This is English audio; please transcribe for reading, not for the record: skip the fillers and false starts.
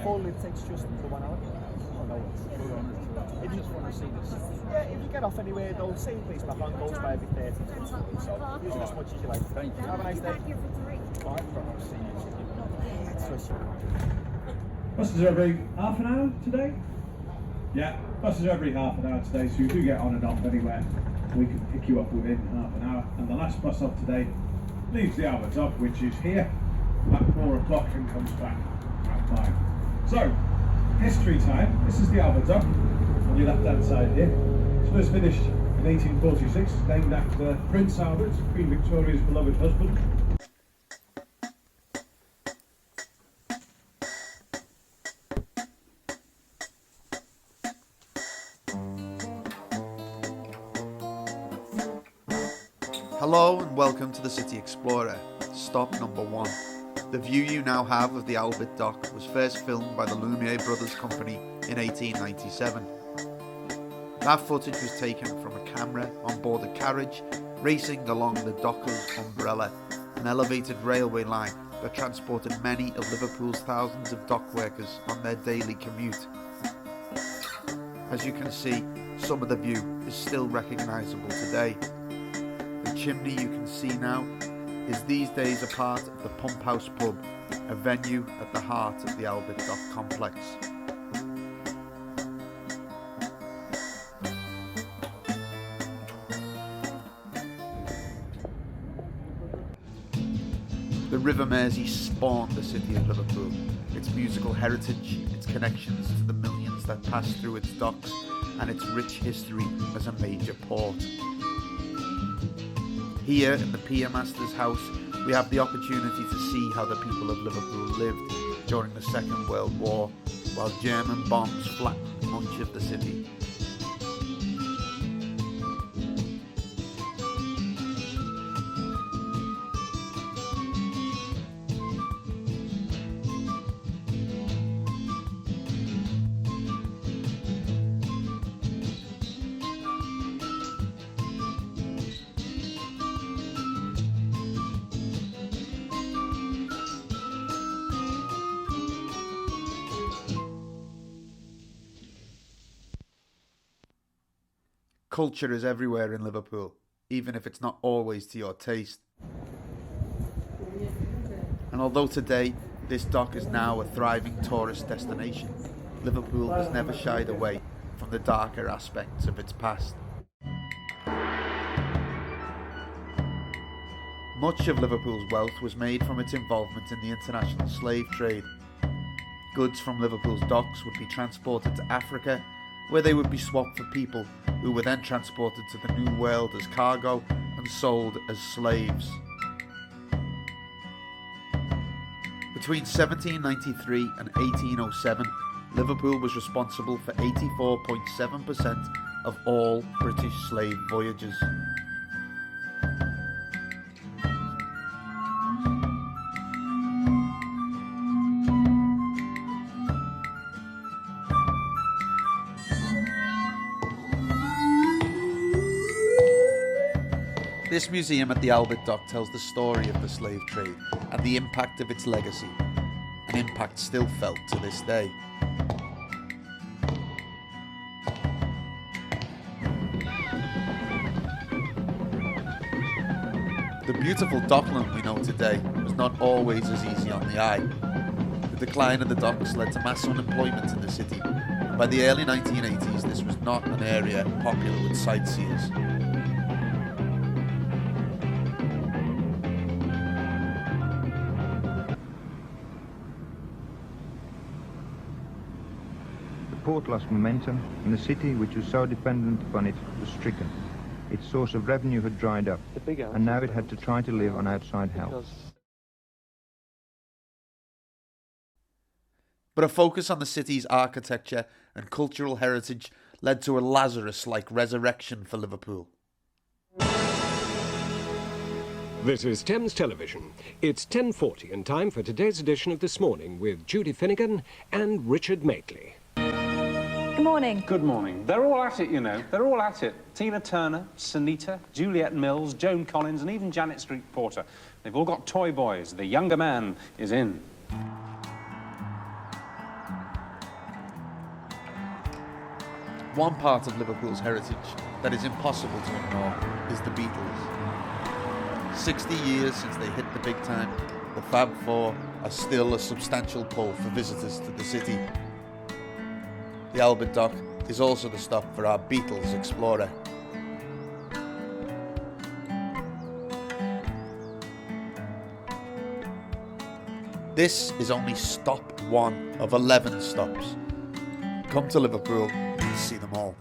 full, it takes just under 1 hour. Oh, no, if you just want to see this. Yeah, if you get off anywhere, though, same place back on, goes by every 30 minutes. So use it as much as you like. Thank you. Have a nice day. Buses are every half an hour today? Yeah, buses are every half an hour today, so you do get on and off anywhere. We can pick you up within half an hour. And the last bus off today leaves the Albert Dock, which is here at 4 o'clock and comes back at 5. So, history time. This is the Albert Dock on your left hand side here. It was finished in 1846, named after Prince Albert, Queen Victoria's beloved husband. Hello and welcome to the City Explorer, stop number 1. The view you now have of the Albert Dock was first filmed by the Lumiere Brothers Company in 1897. That footage was taken from a camera on board a carriage racing along the Dockers Umbrella, an elevated railway line that transported many of Liverpool's thousands of dock workers on their daily commute. As you can see, some of the view is still recognisable today. The chimney you can see now is these days a part of the Pump House pub, a venue at the heart of the Albert Dock complex. The River Mersey spawned the city of Liverpool, its musical heritage, its connections to the millions that pass through its docks, and its rich history as a major port. Here in the Pier Master's house, we have the opportunity to see how the people of Liverpool lived during the Second World War, while German bombs flattened much of the city. Culture is everywhere in Liverpool, even if it's not always to your taste. And although today this dock is now a thriving tourist destination, Liverpool has never shied away from the darker aspects of its past. Much of Liverpool's wealth was made from its involvement in the international slave trade. Goods from Liverpool's docks would be transported to Africa, where they would be swapped for people who were then transported to the New World as cargo and sold as slaves. Between 1793 and 1807, Liverpool was responsible for 84.7% of all British slave voyages. This museum at the Albert Dock tells the story of the slave trade and the impact of its legacy, an impact still felt to this day. The beautiful dockland we know today was not always as easy on the eye. The decline of the docks led to mass unemployment in the city, and by the early 1980s this was not an area popular with sightseers. The port lost momentum, and the city, which was so dependent upon it, was stricken. Its source of revenue had dried up, and now it had to try to live on outside help. But a focus on the city's architecture and cultural heritage led to a Lazarus-like resurrection for Liverpool. This is Thames Television. It's 10:40 and time for today's edition of This Morning with Judy Finnegan and Richard Makeley. Good morning. Good morning. They're all at it, you know. They're all at it. Tina Turner, Sunita, Juliet Mills, Joan Collins, and even Janet Street Porter. They've all got toy boys. The younger man is in. One part of Liverpool's heritage that is impossible to ignore is the Beatles. 60 years since they hit the big time, the Fab Four are still a substantial pull for visitors to the city. The Albert Dock is also the stop for our Beatles explorer. This is only stop 1 of 11 stops. Come to Liverpool and see them all.